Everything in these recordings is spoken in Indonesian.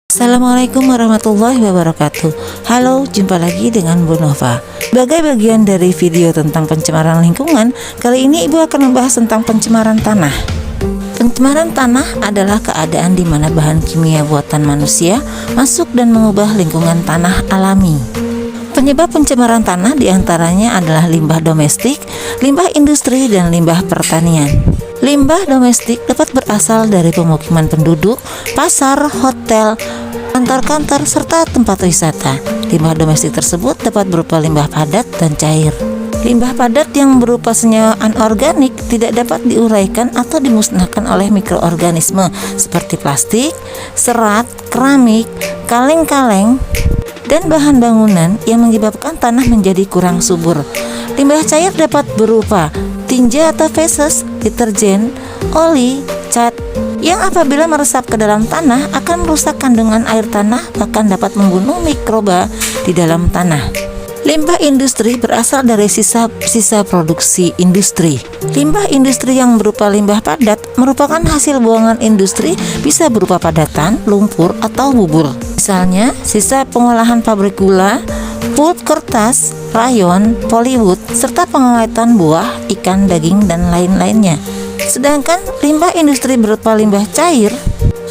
Assalamualaikum warahmatullahi wabarakatuh. Halo, jumpa lagi dengan Bu Nova. Sebagai bagian dari video tentang pencemaran lingkungan, kali ini Ibu akan membahas tentang pencemaran tanah. Pencemaran tanah adalah keadaan di mana bahan kimia buatan manusia masuk dan mengubah lingkungan tanah alami. Penyebab pencemaran tanah diantaranya adalah limbah domestik, limbah industri, dan limbah pertanian. Limbah domestik dapat berasal dari pemukiman penduduk, pasar, hotel, kantor-kantor, serta tempat wisata. Limbah domestik tersebut dapat berupa limbah padat dan cair. Limbah padat yang berupa senyawa anorganik tidak dapat diuraikan atau dimusnahkan oleh mikroorganisme seperti plastik, serat, keramik, kaleng-kaleng, dan bahan bangunan yang menyebabkan tanah menjadi kurang subur. Limbah cair dapat berupa tinja atau feses, deterjen, oli, cat, yang apabila meresap ke dalam tanah akan merusak kandungan air tanah, bahkan dapat membunuh mikroba di dalam tanah. Limbah industri berasal dari sisa produksi industri. Limbah industri yang berupa limbah padat merupakan hasil buangan industri, bisa berupa padatan, lumpur, atau bubur. Misalnya, sisa pengolahan pabrik gula, pulp kertas, rayon, poliwood, serta pengawetan buah, ikan, daging, dan lain-lainnya. Sedangkan limbah industri berupa limbah cair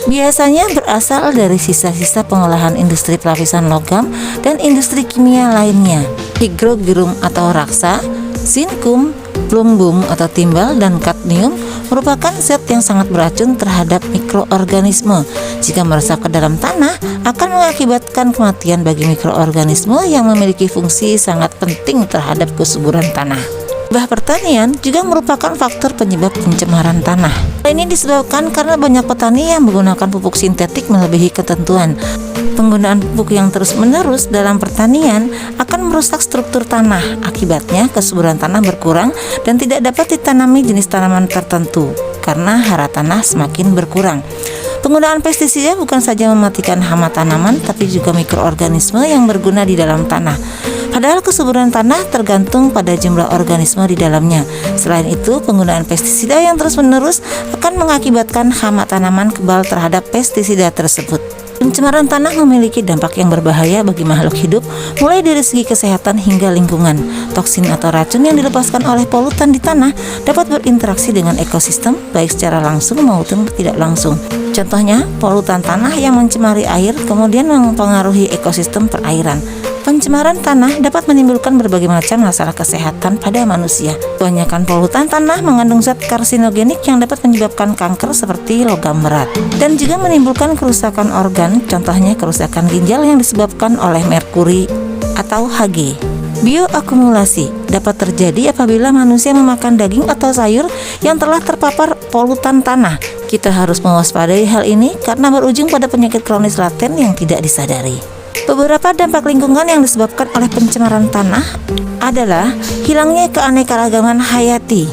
biasanya berasal dari sisa-sisa pengolahan industri pelapisan logam dan industri kimia lainnya. Hygrogirum atau raksa, zinkum, plumbum atau timbal, dan kadmium merupakan zat yang sangat beracun terhadap mikroorganisme. Jika meresap ke dalam tanah, akan mengakibatkan kematian bagi mikroorganisme yang memiliki fungsi sangat penting terhadap kesuburan tanah. Limbah pertanian juga merupakan faktor penyebab pencemaran tanah. Hal ini disebabkan karena banyak petani yang menggunakan pupuk sintetik melebihi ketentuan. Penggunaan pupuk yang terus-menerus dalam pertanian akan merusak struktur tanah. Akibatnya kesuburan tanah berkurang dan tidak dapat ditanami jenis tanaman tertentu karena hara tanah semakin berkurang. Penggunaan pestisida bukan saja mematikan hama tanaman, tapi juga mikroorganisme yang berguna di dalam tanah. Padahal kesuburan tanah tergantung pada jumlah organisme di dalamnya. Selain itu, penggunaan pestisida yang terus-menerus akan mengakibatkan hama tanaman kebal terhadap pestisida tersebut. Pencemaran tanah memiliki dampak yang berbahaya bagi makhluk hidup, mulai dari segi kesehatan hingga lingkungan. Toksin atau racun yang dilepaskan oleh polutan di tanah dapat berinteraksi dengan ekosistem, baik secara langsung maupun tidak langsung. Contohnya, polutan tanah yang mencemari air kemudian mempengaruhi ekosistem perairan. Pencemaran tanah dapat menimbulkan berbagai macam masalah kesehatan pada manusia. Kebanyakan polutan tanah mengandung zat karsinogenik yang dapat menyebabkan kanker seperti logam berat, dan juga menimbulkan kerusakan organ, contohnya kerusakan ginjal yang disebabkan oleh merkuri atau Hg. Bioakumulasi dapat terjadi apabila manusia memakan daging atau sayur yang telah terpapar polutan tanah. Kita harus mewaspadai hal ini karena berujung pada penyakit kronis laten yang tidak disadari. Beberapa dampak lingkungan yang disebabkan oleh pencemaran tanah adalah hilangnya keanekaragaman hayati.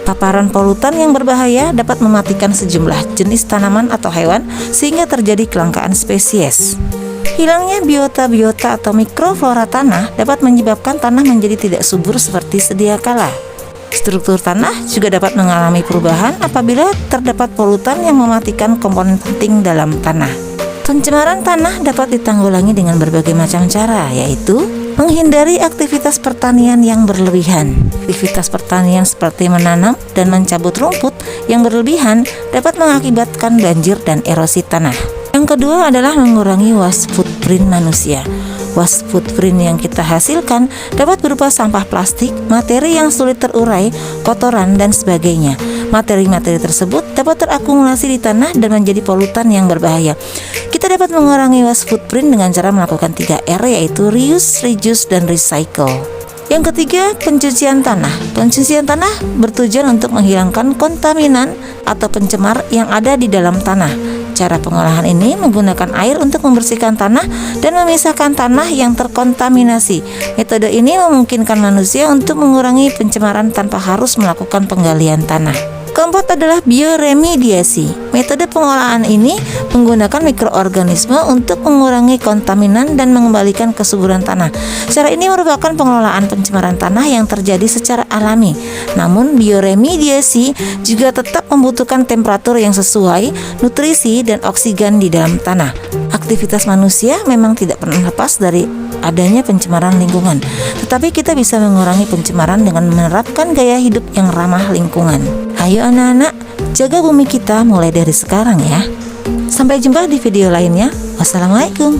Paparan polutan yang berbahaya dapat mematikan sejumlah jenis tanaman atau hewan sehingga terjadi kelangkaan spesies. Hilangnya biota atau mikroflora tanah dapat menyebabkan tanah menjadi tidak subur seperti sedia kala. Struktur tanah juga dapat mengalami perubahan apabila terdapat polutan yang mematikan komponen penting dalam tanah. Pencemaran tanah dapat ditanggulangi dengan berbagai macam cara, yaitu menghindari aktivitas pertanian yang berlebihan. Aktivitas pertanian seperti menanam dan mencabut rumput yang berlebihan dapat mengakibatkan banjir dan erosi tanah. Yang kedua adalah mengurangi waste footprint manusia. Waste footprint yang kita hasilkan dapat berupa sampah plastik, materi yang sulit terurai, kotoran, dan sebagainya. Materi-materi tersebut dapat terakumulasi di tanah dan menjadi polutan yang berbahaya. Kita dapat mengurangi waste footprint dengan cara melakukan 3R, yaitu reuse, reduce, dan recycle. Yang ketiga, pencucian tanah. Pencucian tanah bertujuan untuk menghilangkan kontaminan atau pencemar yang ada di dalam tanah. Cara pengolahan ini menggunakan air untuk membersihkan tanah dan memisahkan tanah yang terkontaminasi. Metode ini memungkinkan manusia untuk mengurangi pencemaran tanpa harus melakukan penggalian tanah. Keempat adalah bioremediasi. Metode pengolahan ini menggunakan mikroorganisme untuk mengurangi kontaminan dan mengembalikan kesuburan tanah. Cara ini merupakan pengelolaan pencemaran tanah yang terjadi secara alami. Namun bioremediasi juga tetap membutuhkan temperatur yang sesuai, nutrisi dan oksigen di dalam tanah. Aktivitas manusia memang tidak pernah lepas dari adanya pencemaran lingkungan, tetapi kita bisa mengurangi pencemaran dengan menerapkan gaya hidup yang ramah lingkungan. Ayo anak-anak, jaga bumi kita mulai dari sekarang ya. Sampai jumpa di video lainnya. Wassalamualaikum.